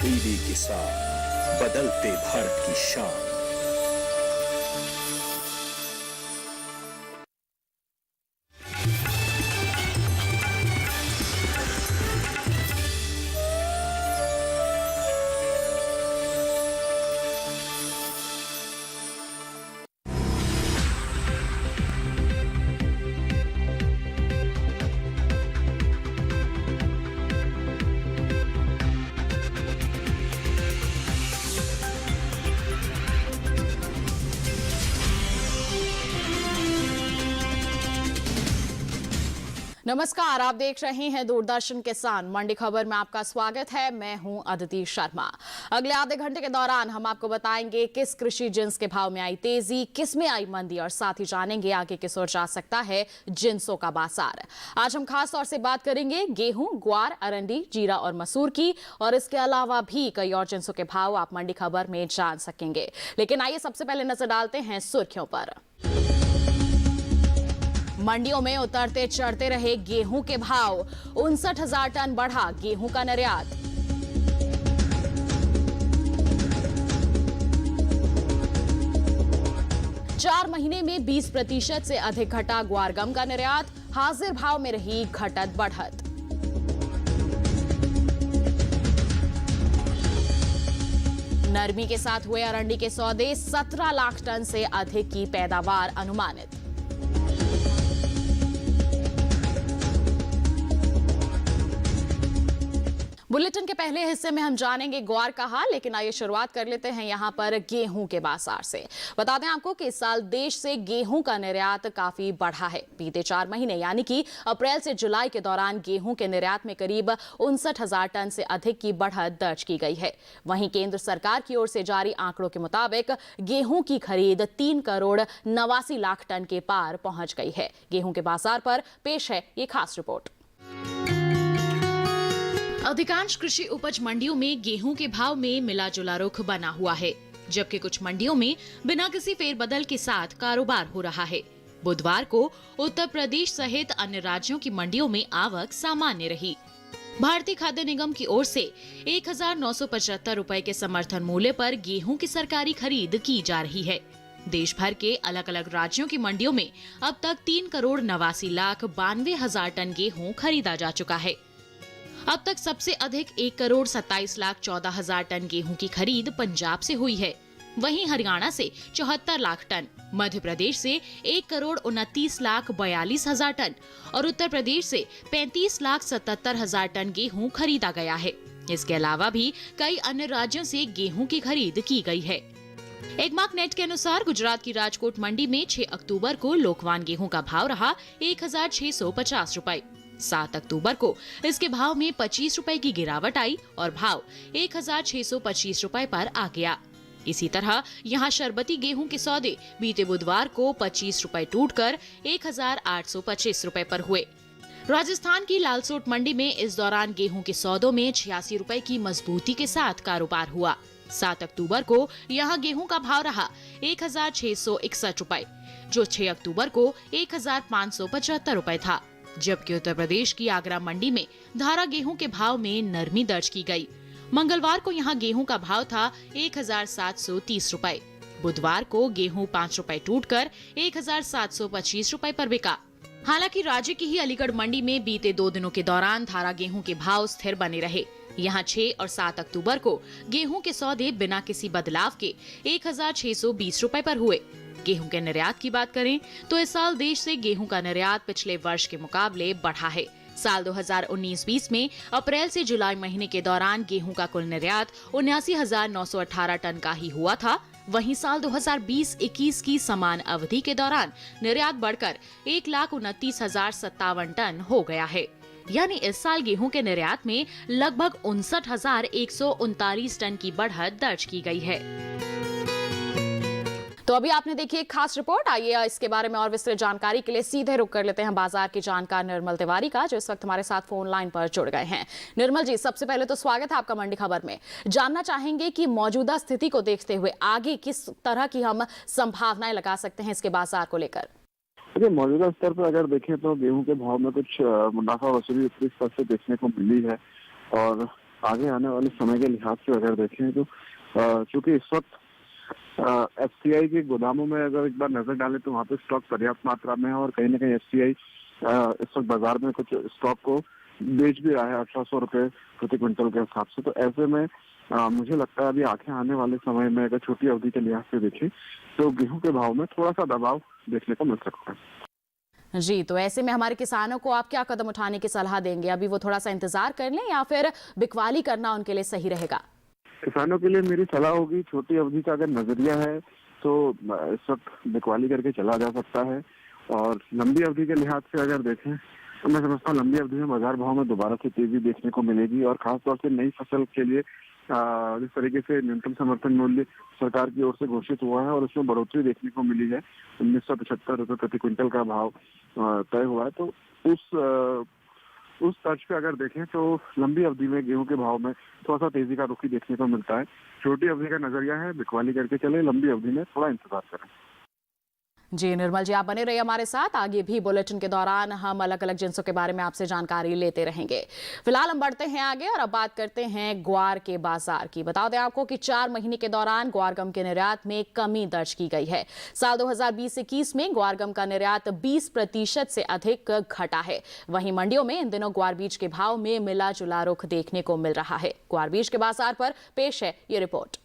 TV किसान, बदलते भारत की शान। नमस्कार, आप देख रहे हैं दूरदर्शन किसान। मंडी खबर में आपका स्वागत है। मैं हूं अदिति शर्मा। अगले आधे घंटे के दौरान हम आपको बताएंगे किस कृषि जिन्स के भाव में आई तेजी, किस में आई मंदी और साथ ही जानेंगे आगे किस ओर जा सकता है जिन्सों का बाजार। आज हम खास तौर से बात करेंगे गेहूं, ग्वार, अरंडी, जीरा और मसूर की, और इसके अलावा भी कई और जिन्सों के भाव आप मंडी खबर में जान सकेंगे। लेकिन आइए सबसे पहले नजर डालते हैं सुर्खियों पर। मंडियों में उतरते चढ़ते रहे गेहूं के भाव, 59,000 टन बढ़ा गेहूं का निर्यात। चार महीने में 20% से अधिक घटा ग्वारगम का निर्यात, हाजिर भाव में रही घटत बढ़त। नरमी के साथ हुए अरंडी के सौदे, 17 लाख टन से अधिक की पैदावार अनुमानित। बुलेटिन के पहले हिस्से में हम जानेंगे ग्वार का हाल, लेकिन आइए शुरुआत कर लेते हैं यहां पर गेहूं के बाजार से। बता दें आपको कि इस साल देश से गेहूं का निर्यात काफी बढ़ा है। बीते 4 महीने यानी कि अप्रैल से जुलाई के दौरान गेहूं के निर्यात में करीब 59,000 टन से अधिक की बढ़त दर्ज की गई है। वहीं केंद्र सरकार की ओर से जारी आंकड़ों के मुताबिक गेहूं की खरीद 3 करोड़ 89 लाख टन के पार पहुंच गई है। गेहूं के बाजार पर पेश है ये खास रिपोर्ट। अधिकांश कृषि उपज मंडियों में गेहूं के भाव में मिला जुला रुख बना हुआ है, जबकि कुछ मंडियों में बिना किसी फेरबदल के साथ कारोबार हो रहा है। बुधवार को उत्तर प्रदेश सहित अन्य राज्यों की मंडियों में आवक सामान्य रही। भारतीय खाद्य निगम की ओर से 1,975 रुपए के समर्थन मूल्य पर गेहूं की सरकारी खरीद की जा रही है। देश भर के अलग अलग राज्यों की मंडियों में अब तक 3 करोड़ 89 लाख 92 हजार टन गेहूं खरीदा जा चुका है। अब तक सबसे अधिक 1 करोड़ 27 लाख 14 हजार टन गेहूं की खरीद पंजाब से हुई है। वहीं हरियाणा से 74 लाख टन, मध्य प्रदेश से 1 करोड़ 29 लाख 42 हजार टन और उत्तर प्रदेश से 35 लाख 77 हजार टन गेहूं खरीदा गया है। इसके अलावा भी कई अन्य राज्यों से गेहूं की खरीद की गई है। एगमार्क नेट के अनुसार गुजरात की राजकोट मंडी में 6 अक्टूबर को लोकवान गेहूं का भाव रहा 1,650 रुपए। 7 अक्टूबर को इसके भाव में 25 रुपए की गिरावट आई और भाव 1,625 रुपए पर आ गया। इसी तरह यहां शरबती गेहूं के सौदे बीते बुधवार को 25 रुपए टूटकर 1,825 रुपए पर हुए। राजस्थान की लालसोट मंडी में इस दौरान गेहूं के सौदों में 86 रुपए की मजबूती के साथ कारोबार हुआ। 7 अक्टूबर को यहां गेहूं का भाव रहा 1,661 रुपए, जो 6 अक्टूबर को 1,575 रुपए था। जबकि उत्तर प्रदेश की आगरा मंडी में धारा गेहूं के भाव में नरमी दर्ज की गई। मंगलवार को यहां गेहूं का भाव था 1,730 रुपए। बुधवार को गेहूं 5 रुपए टूटकर 1,725 रुपए पर बिका। हालांकि राज्य की ही अलीगढ़ मंडी में बीते 2 दिनों के दौरान धारा गेहूं के भाव स्थिर बने रहे। यहां 6 और 7 अक्टूबर को गेहूं के सौदे बिना किसी बदलाव के 1,620 रुपए पर हुए। गेहूं के निर्यात की बात करें तो इस साल देश से गेहूं का निर्यात पिछले वर्ष के मुकाबले बढ़ा है। साल 2019-20 में अप्रैल से जुलाई महीने के दौरान गेहूं का कुल निर्यात 79,918 टन का ही हुआ था। वहीं साल 2020-21 की समान अवधि के दौरान निर्यात बढ़कर 1,29,057 टन हो गया है। यानी इस साल गेहूं के निर्यात में लगभग 59,139 टन की बढ़त दर्ज की गई है। तो अभी आपने देखी एक खास रिपोर्ट। आइए इसके बारे में और विस्तृत जानकारी के लिए सीधे रुक कर लेते हैं बाजार के जानकार निर्मल तिवारी का, जो इस वक्त हमारे साथ फोन लाइन पर जुड़ गए हैं। निर्मल जी, सबसे पहले तो स्वागत है आपका मंडी खबर में। जानना चाहेंगे कि मौजूदा स्थिति को देखते हुए आगे किस तरह की हम संभावनाएं लगा सकते हैं इसके बाजार को लेकर। देखिए, मौजूदा स्तर पर अगर देखें तो गेहूं के भाव में कुछ मुनाफा वसूली उत्तरी स्तर से देखने को मिली है और आगे आने वाले समय के लिहाज से अगर देखें तो चूंकि इस वक्त एफसीआई के गोदामों में अगर एक बार नजर डालें तो वहाँ पे स्टॉक पर्याप्त मात्रा में है और कहीं ना कहीं एफसीआई इस वक्त बाजार में कुछ स्टॉक को बेच भी रहा है 1800 रुपए प्रति क्विंटल के हिसाब से। तो ऐसे में मुझे लगता है अभी आगे आने वाले समय में अगर छोटी अवधि के लिहाज से देखें तो गेहूं के भाव में थोड़ा सा दबाव देखने को मिल सकता है। जी, तो ऐसे में हमारे किसानों को आप क्या कदम उठाने की सलाह देंगे? अभी वो थोड़ा सा इंतजार कर लें या फिर बिकवाली करना उनके लिए सही रहेगा? किसानों के लिए मेरी सलाह होगी, छोटी अवधि का अगर नजरिया है तो इस वक्त बिकवाली करके चला जा सकता है। और लंबी अवधि के लिहाज से अगर देखें तो मैं समझता हूँ लंबी अवधि में बाजार भाव में दोबारा से तेजी देखने को मिलेगी और खासतौर से नई फसल के लिए जिस तरीके से न्यूनतम समर्थन मूल्य सरकार की ओर से घोषित हुआ है और उसमें बढ़ोतरी देखने को मिली है, 1975 रुपए प्रति क्विंटल का भाव तय हुआ है। तो उस तर्ज पे अगर देखें तो लंबी अवधि में गेहूं के भाव में थोड़ा सा तेजी का रुख देखने को मिलता है। छोटी अवधि का नजरिया है बिकवाली करके चले, लंबी अवधि में थोड़ा इंतजार करें। जी निर्मल जी, आप बने रहिए हमारे साथ। आगे भी बुलेटिन के दौरान हम अलग अलग जिन्सों के बारे में आपसे जानकारी लेते रहेंगे। फिलहाल हम बढ़ते हैं आगे और अब बात करते हैं ग्वार के बाजार की। बता दें आपको कि 4 महीने के दौरान ग्वार गम के निर्यात में कमी दर्ज की गई है। साल 2020-21 में ग्वार गम का निर्यात 20% से अधिक घटा है। वहीं मंडियों में इन दिनों ग्वार बीज के भाव में मिला जुला रुख देखने को मिल रहा है। ग्वार बीज के बाजार पर पेश है ये रिपोर्ट।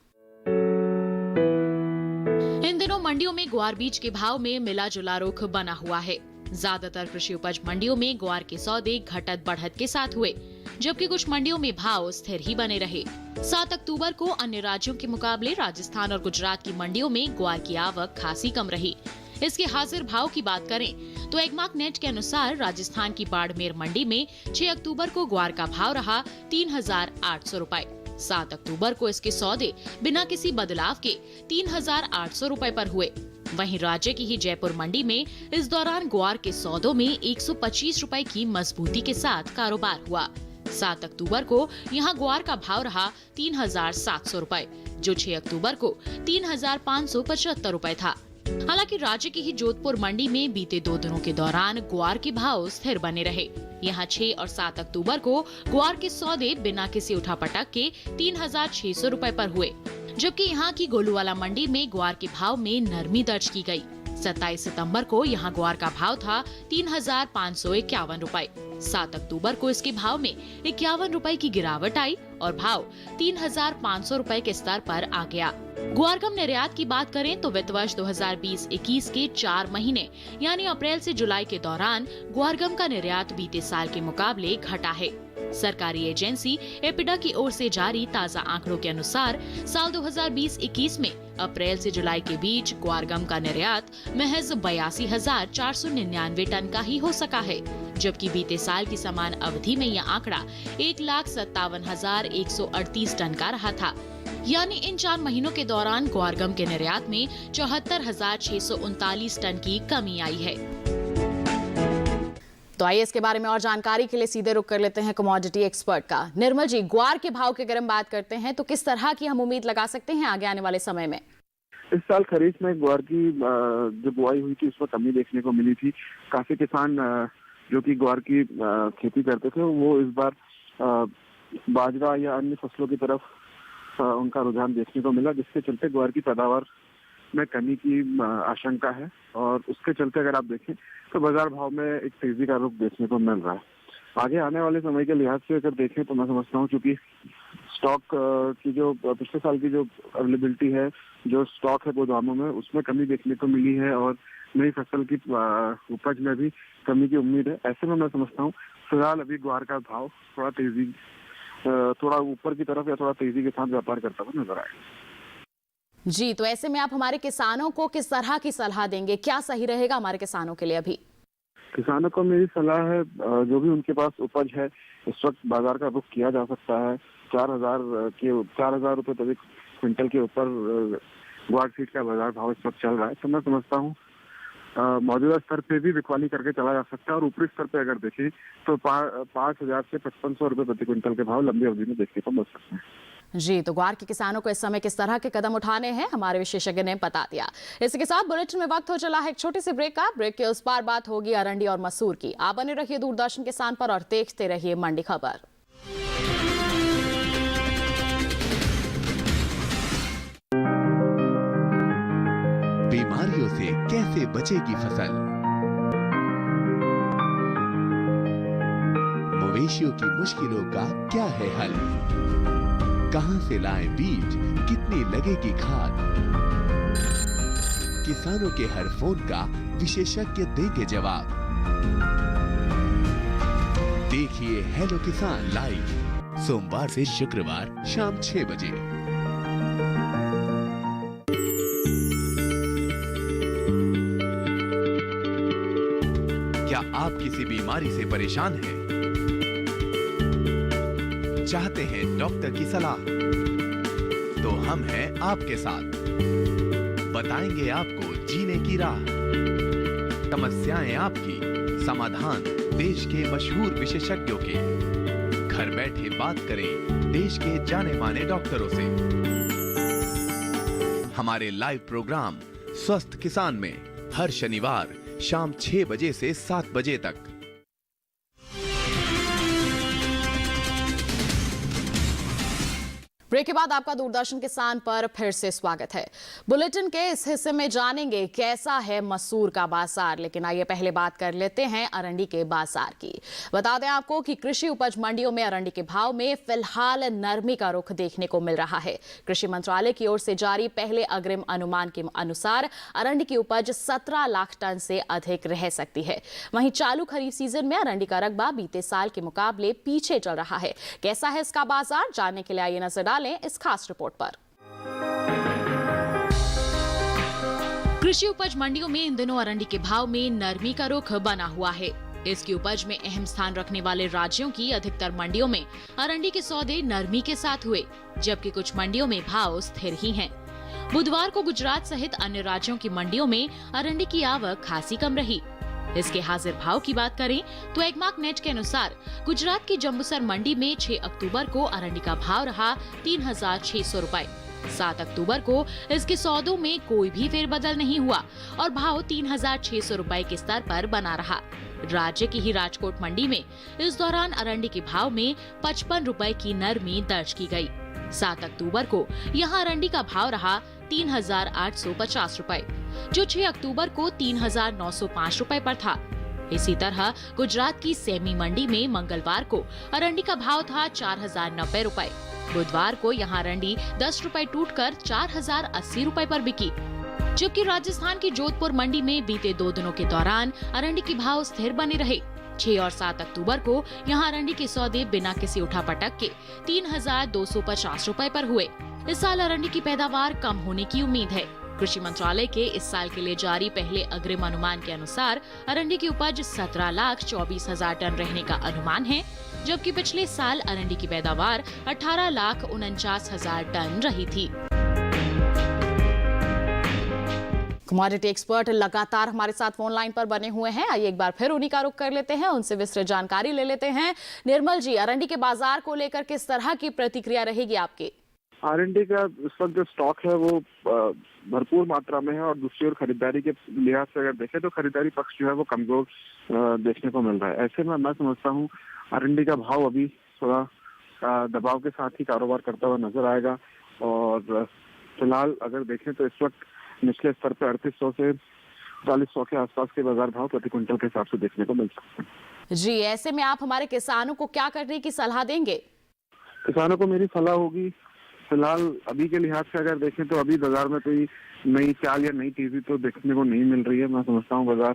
इन दिनों मंडियों में ग्वार बीज के भाव में मिला जुला रुख बना हुआ है। ज्यादातर कृषि उपज मंडियों में ग्वार के सौदे घटत बढ़त के साथ हुए, जबकि कुछ मंडियों में भाव स्थिर ही बने रहे। 7 अक्टूबर को अन्य राज्यों के मुकाबले राजस्थान और गुजरात की मंडियों में ग्वार की आवक खासी कम रही। इसके हाजिर भाव की बात करें तो एगमार्क नेट के अनुसार राजस्थान की बाड़मेर मंडी में 6 अक्टूबर को ग्वार का भाव रहा 3800 रुपए। 7 अक्टूबर को इसके सौदे बिना किसी बदलाव के 3800 रुपए पर हुए। वहीं राज्य की ही जयपुर मंडी में इस दौरान ग्वार के सौदों में 125 रुपए की मजबूती के साथ कारोबार हुआ। 7 अक्टूबर को यहां ग्वार का भाव रहा 3700 रुपए, जो 6 अक्टूबर को 3575 रुपए था। हालांकि राज्य की ही जोधपुर मंडी में बीते 2 दिनों के दौरान ग्वार के भाव स्थिर बने रहे। यहाँ 6 और 7 अक्टूबर को ग्वार के सौदे बिना किसी उठापटक के 3600 रुपए पर हुए, जबकि यहाँ की गोलूवाला मंडी में ग्वार के भाव में नरमी दर्ज की गई। 27 सितंबर को यहाँ ग्वार का भाव था 3551 रुपए। 7 अक्टूबर को इसके भाव में 51 रुपए की गिरावट आई और भाव 3500 रुपए के स्तर पर आ गया। ग्वार गम निर्यात की बात करें तो वित्त वर्ष 2020-21 के 4 महीने यानी अप्रैल से जुलाई के दौरान ग्वार गम का निर्यात बीते साल के मुकाबले घटा है। सरकारी एजेंसी एपिडा की ओर से जारी ताज़ा आंकड़ों के अनुसार साल 2020-21 में अप्रैल से जुलाई के बीच ग्वार गम का निर्यात महज 82,499 टन का ही हो सका है, जबकि बीते साल की समान अवधि में यह आंकड़ा 1,57,138 टन का रहा था। यानी इन 4 महीनों के दौरान ग्वार गम के निर्यात में 74,639 टन की कमी आई है। तो आइए इसके बारे में और जानकारी के लिए सीधे रुख कर लेते हैं कमोडिटी एक्सपर्ट का। निर्मल जी, ग्वार के भाव की अगर हम बात करते हैं तो किस तरह की हम उम्मीद लगा सकते हैं आगे आने वाले समय में? इस साल खरीफ में ग्वार की जो बुआई हुई थी उसमें कमी देखने को मिली थी। काफी किसान जो कि ग्वार की खेती करते थे वो इस बार बाजरा या अन्य फसलों की तरफ उनका रुझान देखने को मिला, जिसके चलते ग्वार की पैदावार में कमी की आशंका है। और उसके चलते अगर आप देखें तो बाजार भाव में एक तेजी का रुख देखने को मिल रहा है। आगे आने वाले समय के लिहाज से अगर देखें तो मैं समझता हूँ क्योंकि स्टॉक की जो पिछले साल की जो अवेलेबिलिटी है, जो स्टॉक है गोदामों में, उसमें कमी देखने को मिली है और नई फसल की उपज में भी कमी की उम्मीद है। ऐसे में मैं समझता हूँ फिलहाल अभी ग्वार का भाव थोड़ा ऊपर की तरफ या थोड़ा तेजी के साथ व्यापार करता हुआ नजर आएगा। जी, तो ऐसे में आप हमारे किसानों को किस तरह की सलाह देंगे? क्या सही रहेगा हमारे किसानों के लिए? अभी किसानों को मेरी सलाह है, जो भी उनके पास उपज है इस वक्त बाजार का रुख किया जा सकता है। 4,000 रुपए प्रति क्विंटल के ऊपर ग्वार सीड का बाजार भाव इस वक्त चल रहा है। तो मैं समझता हूँ मौजूदा स्तर पे भी बिकवाली करके चला जा सकता है और ऊपरी स्तर पे अगर देखें तो 5,000 से 5,500 रुपए प्रति क्विंटल के भाव लंबी अवधि में देखने को मिल सकते हैं। जी, तो ग्वार के किसानों को इस समय किस तरह के कदम उठाने हैं हमारे विशेषज्ञ ने बता दिया। इसके साथ बुलेटिन में वक्त हो चला है एक छोटी सी ब्रेक का। ब्रेक के उस पार बात होगी अरंडी और मसूर की। आप बने रहिए दूरदर्शन किसान पर और देखते रहिए मंडी खबर। बीमारियों से कैसे बचेगी फसल, मवेशियों की मुश्किलों का क्या है हल, कहां से लाएं बीज, कितनी लगेगी खाद, किसानों के हर फोन का विशेषज्ञ देंगे जवाब। देखिए हेलो किसान लाइव सोमवार से शुक्रवार शाम 6 बजे। क्या आप किसी बीमारी से परेशान हैं? चाहते हैं डॉक्टर की सलाह? तो हम हैं आपके साथ, बताएंगे आपको जीने की राह। समस्याएं आपकी, समाधान देश के मशहूर विशेषज्ञों के। घर बैठे बात करें देश के जाने माने डॉक्टरों से। हमारे लाइव प्रोग्राम स्वस्थ किसान में हर शनिवार शाम 6 बजे से 7 बजे तक। ब्रेक के बाद आपका दूरदर्शन किसान पर फिर से स्वागत है। बुलेटिन के इस हिस्से में जानेंगे कैसा है मसूर का बाजार, लेकिन आइए पहले बात कर लेते हैं अरंडी के बाजार की। बता दें आपको कि कृषि उपज मंडियों में अरंडी के भाव में फिलहाल नरमी का रुख देखने को मिल रहा है। कृषि मंत्रालय की ओर से जारी पहले अग्रिम अनुमान के अनुसार अरंडी की उपज 17 लाख टन से अधिक रह सकती है। वहीं चालू खरीफ सीजन में अरंडी का रकबा बीते साल के मुकाबले पीछे चल रहा है। कैसा है इसका बाजार, जानने के लिए आइए नजर डालें इस खास रिपोर्ट पर। कृषि उपज मंडियों में इन दिनों अरंडी के भाव में नरमी का रुख बना हुआ है। इसकी उपज में अहम स्थान रखने वाले राज्यों की अधिकतर मंडियों में अरंडी के सौदे नरमी के साथ हुए, जबकि कुछ मंडियों में भाव स्थिर ही हैं। बुधवार को गुजरात सहित अन्य राज्यों की मंडियों में अरंडी की आवक खासी कम रही। इसके हाजिर भाव की बात करें तो एगमार्क नेट के अनुसार गुजरात की जंबूसर मंडी में 6 अक्टूबर को अरंडी का भाव रहा 3,600 रुपए। 7 अक्टूबर को इसके सौदों में कोई भी फेरबदल नहीं हुआ और भाव 3,600 रुपए के स्तर पर बना रहा। राज्य की ही राजकोट मंडी में इस दौरान अरंडी के भाव में 55 रुपए की नरमी दर्ज की गई। 7 अक्टूबर को यहाँ अरंडी का भाव रहा 3,850 रुपए, जो 6 अक्टूबर को 3,905 रुपए पर था। इसी तरह गुजरात की सेमी मंडी में मंगलवार को अरंडी का भाव था 4,090 रुपए। बुधवार को यहाँ अरंडी 10 रुपए टूटकर 4,080 रुपए पर बिकी, जबकि राजस्थान की जोधपुर मंडी में बीते 2 दिनों के दौरान अरंडी के भाव स्थिर बने रहे। 6 और 7 अक्टूबर को यहाँ अरंडी के सौदे बिना किसी उठापटक के 3,250 रुपए पर हुए। इस साल अरंडी की पैदावार कम होने की उम्मीद है। कृषि मंत्रालय के इस साल के लिए जारी पहले अग्रिम अनुमान के अनुसार अरंडी की उपज 17,24,000 टन रहने का अनुमान है, जबकि पिछले साल अरंडी की पैदावार 18,49,000 टन रही थी। कमोडिटी एक्सपर्ट लगातार हमारे साथ फोन लाइन पर बने हुए हैं। आइए एक बार फिर उन्हीं का रुख कर लेते हैं, उनसे विस्तृत जानकारी ले लेते हैं। निर्मल जी, अरंडी के बाजार को लेकर किस तरह की प्रतिक्रिया रहेगी आपकी? अरंडी का इस वक्त जो स्टॉक है वो भरपूर मात्रा में है और दूसरी ओर खरीदारी के लिहाज से अगर देखें तो खरीदारी पक्ष जो है वो कमजोर देखने को मिल रहा है। ऐसे में मैं समझता हूँ अरंडी का भाव अभी थोड़ा दबाव के साथ ही कारोबार करता हुआ नजर आएगा और फिलहाल अगर देखें तो इस वक्त निचले स्तर पर 3800 से 4000 के आसपास के बाजार भाव प्रति क्विंटल के हिसाब से देखने को मिल सकते हैं। जी, ऐसे में आप हमारे किसानों को क्या करने की सलाह देंगे? किसानों को मेरी सलाह होगी, फिलहाल अभी के लिहाज से अगर देखें तो अभी बाजार में कोई नई चाल या नई तेजी तो देखने को नहीं मिल रही है। मैं समझता हूँ बाजार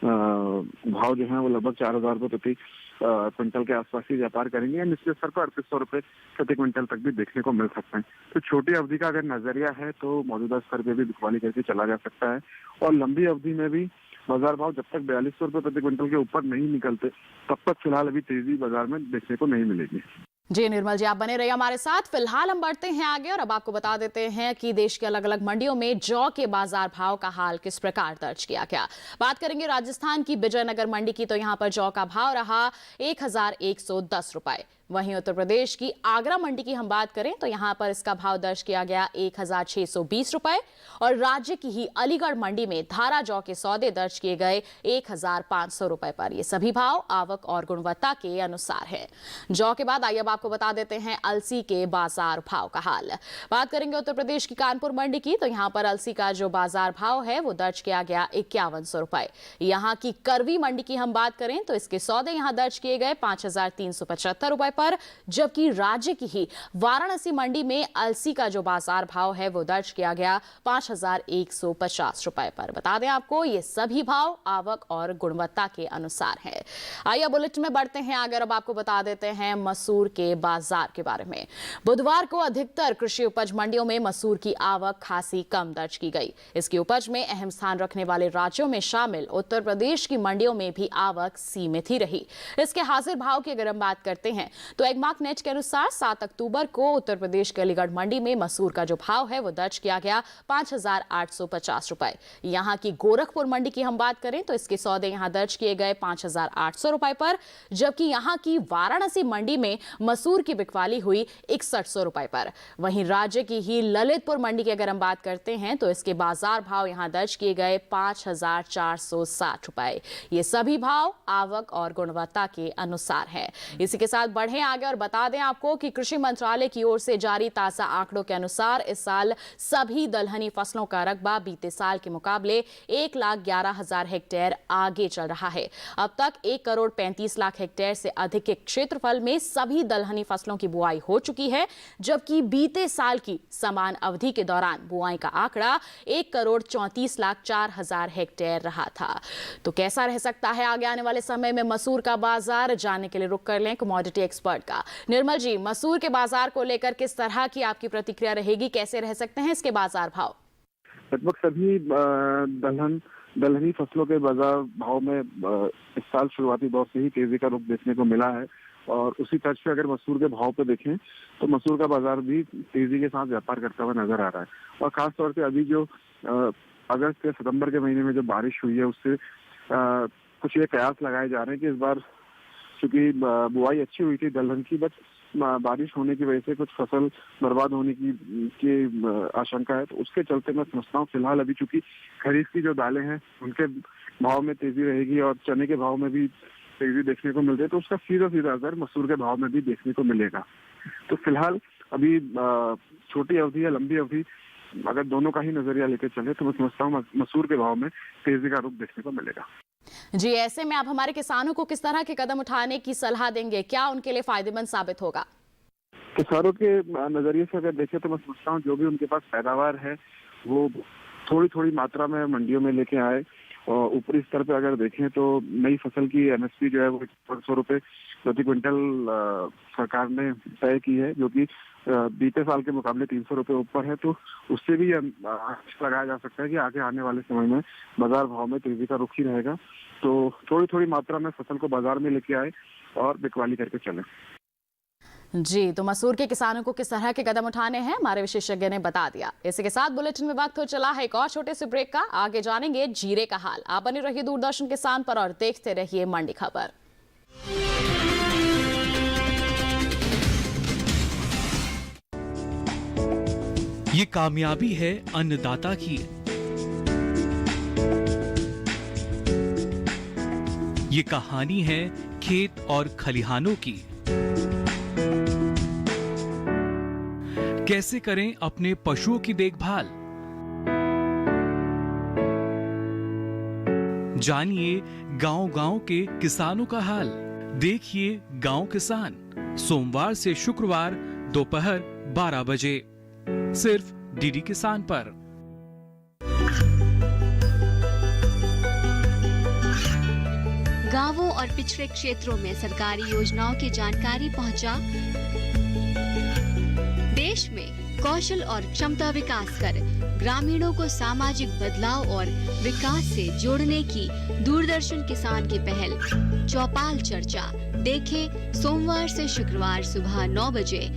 भाव जो है वो लगभग 4,000 रुपए प्रति क्विंटल के आसपास ही व्यापार करेंगे या निचले स्तर पर 3800 रुपए प्रति क्विंटल तक भी देखने को मिल सकते हैं। तो छोटी अवधि का अगर नजरिया है तो मौजूदा स्तर पे भी बिकवाली करके चला जा सकता है और लंबी अवधि में भी बाजार भाव जब तक 4200 रुपए प्रति क्विंटल के ऊपर नहीं निकलते तब तक फिलहाल अभी तेजी बाजार में देखने को नहीं मिलेगी। जी निर्मल जी, आप बने रहिए हमारे साथ। फिलहाल हम बढ़ते हैं आगे और अब आपको बता देते हैं कि देश के अलग अलग मंडियों में जौ के बाजार भाव का हाल किस प्रकार दर्ज किया गया। बात करेंगे राजस्थान की विजयनगर मंडी की, तो यहाँ पर जौ का भाव रहा 1,110 रुपए। वहीं उत्तर प्रदेश की आगरा मंडी की हम बात करें तो यहां पर इसका भाव दर्ज किया गया 1620 रुपए और राज्य की ही अलीगढ़ मंडी में धारा जौ के सौदे दर्ज किए गए 1500 रुपए पर। ये सभी भाव आवक और गुणवत्ता के अनुसार है। जौ के बाद आइए अब आपको बता देते हैं अलसी के बाजार भाव का हाल। बात करेंगे उत्तर प्रदेश की कानपुर मंडी की तो यहां पर अलसी का जो बाजार भाव है वो दर्ज किया गया 5100 रुपए। यहां की करवी मंडी की हम बात करें तो इसके सौदे यहां दर्ज किए गए 5375 रुपए पर, जबकि राज्य की ही वाराणसी मंडी में अलसी का जो बाजार भाव है वो दर्ज किया गया 5150 रुपए पर। बता दें आपको ये सभी भाव आवक और गुणवत्ता के अनुसार है। आइए बुलेटिन में बढ़ते हैं आगे, अब आपको बता देते हैं मसूर के बाजार के बारे में। बुधवार को अधिकतर कृषि उपज मंडियों में मसूर की आवक खासी कम दर्ज की गई। इसकी उपज में अहम स्थान रखने वाले राज्यों में शामिल उत्तर प्रदेश की मंडियों में भी आवक सीमित ही रही। इसके हाजिर भाव की अगर हम बात करते हैं तो एगमार्क नेट के अनुसार 7 अक्टूबर को उत्तर प्रदेश के अलीगढ़ मंडी में मसूर का जो भाव है वो दर्ज किया गया 5850 रुपए। यहां की गोरखपुर मंडी की हम बात करें तो इसके सौदे यहां दर्ज किए गए 5800 रुपए पर, जबकि यहां की वाराणसी मंडी में मसूर की बिकवाली हुई 6100 रुपए पर। वहीं राज्य की ही ललितपुर मंडी की अगर हम बात करते हैं तो इसके बाजार भाव यहां दर्ज किए गए 5460 रुपए। ये सभी भाव आवक और गुणवत्ता के अनुसार है। इसी के साथ बढ़े आगे और बता दें आपको कि कृषि मंत्रालय की ओर से जारी ताजा आंकड़ों के अनुसार इस साल सभी दलहनी फसलों का रकबा बीते साल के मुकाबले 1,11,000 हेक्टेयर आगे चल रहा है। अब तक 1,35,00,000 हेक्टेयर से अधिक के क्षेत्रफल में सभी दलहनी फसलों की बुआई हो चुकी है, जबकि बीते साल की समान अवधि के दौरान बुआई का आंकड़ा 1,34,04,000 हेक्टेयर रहा था। तो कैसा रह सकता है आगे आने वाले समय में मसूर का बाजार, जानने के लिए रुक कर लें कमोडिटी एक्सपर्ट का। निर्मल जी, मसूर के बाजार को लेकर किस तरह की आपकी प्रतिक्रिया रहेगी, कैसे रह सकते हैं इसके बाजार भाव? लगभग सभी दलहनी फसलों के बाजार भाव में इस साल शुरुआती दौर से ही तेजी का रुख देखने को मिला है और उसी तर्ज पे अगर मसूर के भाव पे देखें तो मसूर का बाजार भी तेजी के साथ व्यापार करता हुआ नजर आ रहा है। और खास तौर पे अभी जो अगस्त या सितंबर के महीने में जो बारिश हुई है उससे कुछ ये कयास लगाए जा रहे हैं कि इस बार चूंकि बुआई अच्छी हुई थी दलहन की, बट बारिश होने की वजह से कुछ फसल बर्बाद होने की आशंका है। तो उसके चलते मैं समझता हूँ फिलहाल अभी चूंकि खरीफ की जो दालें हैं उनके भाव में तेजी रहेगी और चने के भाव में भी तेजी देखने को मिल रही है, तो उसका सीधा असर मसूर के भाव में भी देखने को मिलेगा। तो फिलहाल अभी छोटी अवधि या लंबी अवधि अगर दोनों का ही नजरिया लेकर चले तो मैं समझता हूँ मसूर के भाव में तेजी का रुख देखने को मिलेगा। जी, ऐसे में आप हमारे किसानों को किस तरह के कदम उठाने की सलाह देंगे, क्या उनके लिए फायदेमंद साबित होगा? किसानों के नजरिए से अगर देखें तो मैं समझता हूँ जो भी उनके पास पैदावार है वो थोड़ी मात्रा में मंडियों में लेके आए। और ऊपरी स्तर पे अगर देखें तो नई फसल की एमएसपी जो है वो 100 रुपए प्रति क्विंटल सरकार ने तय की है, जो कि बीते साल के मुकाबले 300 रुपए ऊपर है। तो उससे भी लगाया जा सकता है कि आगे आने वाले समय में बाजार भाव में तेजी का रुख ही रहेगा। तो थोड़ी मात्रा में फसल को बाजार में लेके आए और बिकवाली करके चले। जी, तो मसूर के किसानों को किस तरह के कदम उठाने हैं हमारे विशेषज्ञ ने बता दिया। इसी के साथ बुलेटिन में वक्त हो चला है एक और छोटे से ब्रेक का। आगे जानेंगे जीरे का हाल। आप बने रहिए दूरदर्शन किसान पर और देखते रहिए मंडी खबर। ये कामयाबी है अन्नदाता की, ये कहानी है खेत और खलिहानों की। कैसे करें अपने पशुओं की देखभाल, जानिए गांव-गांव के किसानों का हाल। देखिए गांव किसान, सोमवार से शुक्रवार दोपहर 12 बजे सिर्फ डीडी किसान पर। गांवों और पिछड़े क्षेत्रों में सरकारी योजनाओं की जानकारी पहुंचा, देश में कौशल और क्षमता विकास कर ग्रामीणों को सामाजिक बदलाव और विकास से जोड़ने की दूरदर्शन किसान की पहल चौपाल चर्चा देखें सोमवार से शुक्रवार सुबह 9 बजे।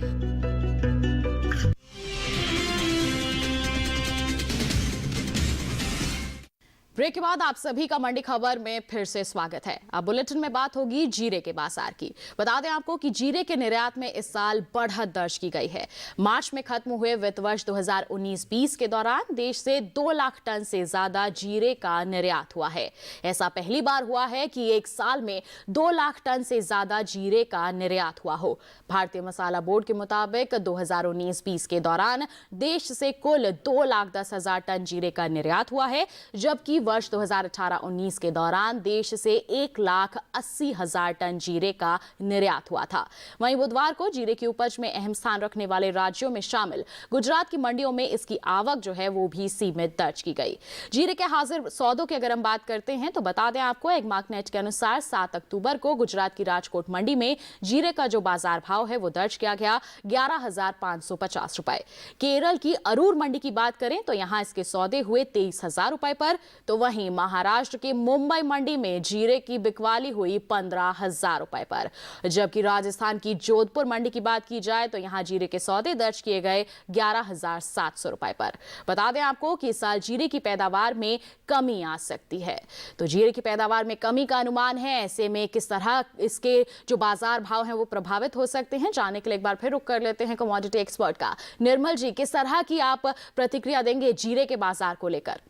ब्रेक के बाद आप सभी का मंडी खबर में फिर से स्वागत है। अब बुलेटिन में बात होगी जीरे के बाजार की। बता दें आपको कि जीरे के निर्यात में इस साल बढ़त दर्ज की गई है। मार्च में खत्म हुए वित्त वर्ष 2019-20 के दौरान देश से 2 लाख टन से ज्यादा जीरे का निर्यात हुआ है। ऐसा पहली बार हुआ है कि एक साल में 2 लाख टन से ज्यादा जीरे का निर्यात हुआ हो। भारतीय मसाला बोर्ड के मुताबिक 2019-20 के दौरान देश से कुल 2,10,000 टन जीरे का निर्यात हुआ है, जबकि वर्ष 2018-19 के दौरान देश से 1,80,000 टन जीरे का निर्यात हुआ था। वहीं बुधवार को जीरे की उपज में अहम स्थान रखने वाले राज्यों में शामिल गुजरात की मंडियों में इसकी आवक जो है वो भी सीमित दर्ज की गई। जीरे के हाजिर सौदों की अगर हम बात करते हैं तो बता दें आपको, एक मार्कनेट के अनुसार 7 अक्टूबर को गुजरात की राजकोट मंडी में जीरे का जो बाजार भाव है वो दर्ज किया गया 11,550 रुपए। केरल की अरूर मंडी की बात करें तो यहां इसके सौदे हुए 23,000 रुपए पर, तो वहीं महाराष्ट्र के मुंबई मंडी में जीरे की बिकवाली हुई 15,000 रुपए पर। जबकि राजस्थान की जोधपुर मंडी की बात की जाए तो यहां जीरे के सौदे दर्ज किए गए 11,700 रुपए पर। बता दें आपको कि इस साल जीरे की पैदावार में कमी आ सकती है। तो जीरे की पैदावार में कमी का अनुमान है, ऐसे में किस तरह इसके जो बाजार भाव हैं वो प्रभावित हो सकते हैं, जानने के लिए एक बार फिर रुक कर लेते हैं कमोडिटी एक्सपर्ट का। निर्मल जी, किस तरह की आप प्रतिक्रिया देंगे जीरे के बाजार को लेकर?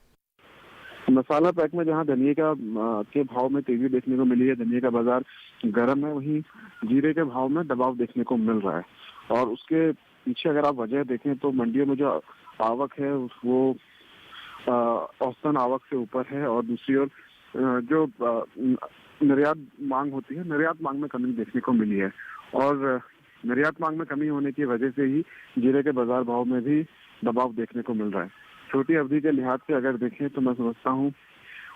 मसाला पैक में जहां धनिये का के भाव में तेजी देखने को मिली है, धनिये का बाजार गर्म है, वहीं जीरे के भाव में दबाव देखने को मिल रहा है। और उसके पीछे अगर आप वजह देखें तो मंडियों में जो आवक है वो औसतन आवक से ऊपर है, और दूसरी ओर जो निर्यात मांग होती है, निर्यात मांग में कमी देखने को मिली है। और निर्यात मांग में कमी होने की वजह से ही जीरे के बाजार भाव में भी दबाव देखने को मिल रहा है। छोटी अवधि के लिहाज से अगर देखें तो मैं समझता हूँ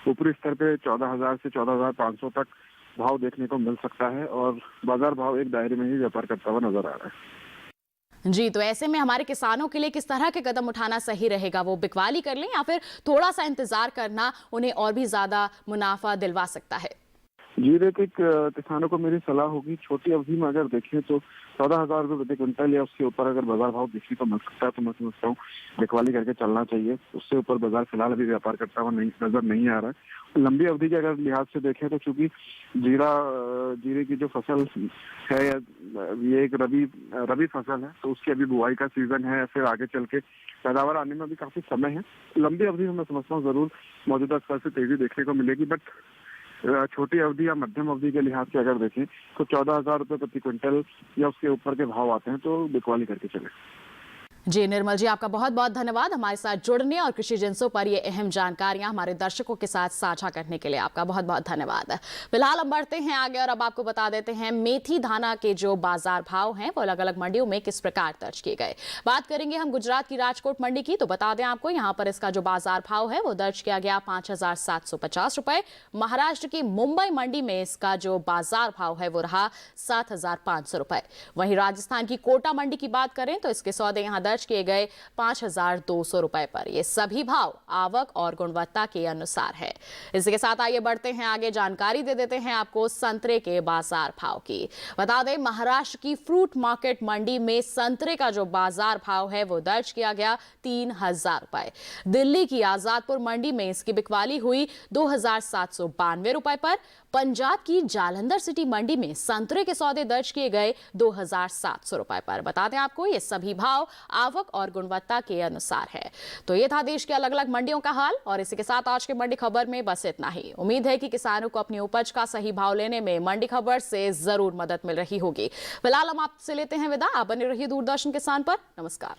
ऊपरी स्तर पे 14,000 से 14,500 तक भाव देखने को मिल सकता है, और बाजार भाव एक दायरे में ही व्यापार करता हुआ नजर आ रहा है। जी, तो ऐसे में हमारे किसानों के लिए किस तरह के कदम उठाना सही रहेगा? वो बिकवाली कर लें या फिर थोड़ा सा इंतजार करना उन्हें और भी ज्यादा मुनाफा दिलवा सकता है? जीरे के किसानों को मेरी सलाह होगी, छोटी अवधि में अगर देखें तो 14,000 रुपये प्रति क्विंटल या उसके ऊपर अगर बाजार भाव देखने को मिल सकता है तो मैं समझता हूँ बिकवाली करके चलना चाहिए। उससे ऊपर बाजार फिलहाल अभी व्यापार करता हुआ नजर नहीं आ रहा है। लंबी अवधि के अगर लिहाज से देखें तो चूंकि जीरे की जो फसल है ये एक रबी फसल है, तो उसकी अभी बुआई का सीजन है, फिर आगे चल के पैदावार आने में भी काफी समय है। लंबी अवधि में मैं समझता हूँ जरूर मौजूदा स्तर से तेजी देखने को मिलेगी, बट छोटी अवधि या मध्यम अवधि के लिहाज से अगर देखें तो 14,000 रुपये प्रति क्विंटल या उसके ऊपर के भाव आते हैं तो बिकवाली करके चले। जी निर्मल जी, आपका बहुत बहुत धन्यवाद हमारे साथ जुड़ने और कृषि जिंसों पर ये अहम जानकारियां हमारे दर्शकों के साथ साझा करने के लिए आपका बहुत बहुत धन्यवाद। फिलहाल हम बढ़ते हैं आगे और अब आपको बता देते हैं मेथी दाना के जो बाजार भाव हैं वो अलग अलग मंडियों में किस प्रकार दर्ज किए गए। बात करेंगे हम गुजरात की राजकोट मंडी की, तो बता दें आपको यहाँ पर इसका जो बाजार भाव है वो दर्ज किया गया 5,750 रुपए। महाराष्ट्र की मुंबई मंडी में इसका जो बाजार भाव है वो रहा 7,500 रुपए। वहीं राजस्थान की कोटा मंडी की बात करें तो इसके सौदे यहाँ दर्ज किए गए 5,200 रुपए पर। ये सभी भाव आवक और गुणवत्ता के अनुसार है। इसके साथ आइए बढ़ते हैं आगे, जानकारी दे देते हैं आपको संतरे के बाजार भाव की। बता दें महाराष्ट्र की फ्रूट मार्केट मंडी में संतरे का जो बाजार भाव है वो दर्ज किया गया 3,000 रुपए। दिल्ली की आजादपुर मंडी में इसकी बिकवाली हुई 2,792 रुपए पर। पंजाब की जालंधर सिटी मंडी में संतरे के सौदे दर्ज किए गए 2,700 रुपए पर। बता दें आपको ये सभी भाव आवक और गुणवत्ता के अनुसार है। तो ये था देश के अलग अलग मंडियों का हाल, और इसी के साथ आज के मंडी खबर में बस इतना ही। उम्मीद है कि किसानों को अपनी उपज का सही भाव लेने में मंडी खबर से जरूर मदद मिल रही होगी। फिलहाल हम आपसे लेते हैं विदा। आप बने रहिए दूरदर्शन किसान पर। नमस्कार।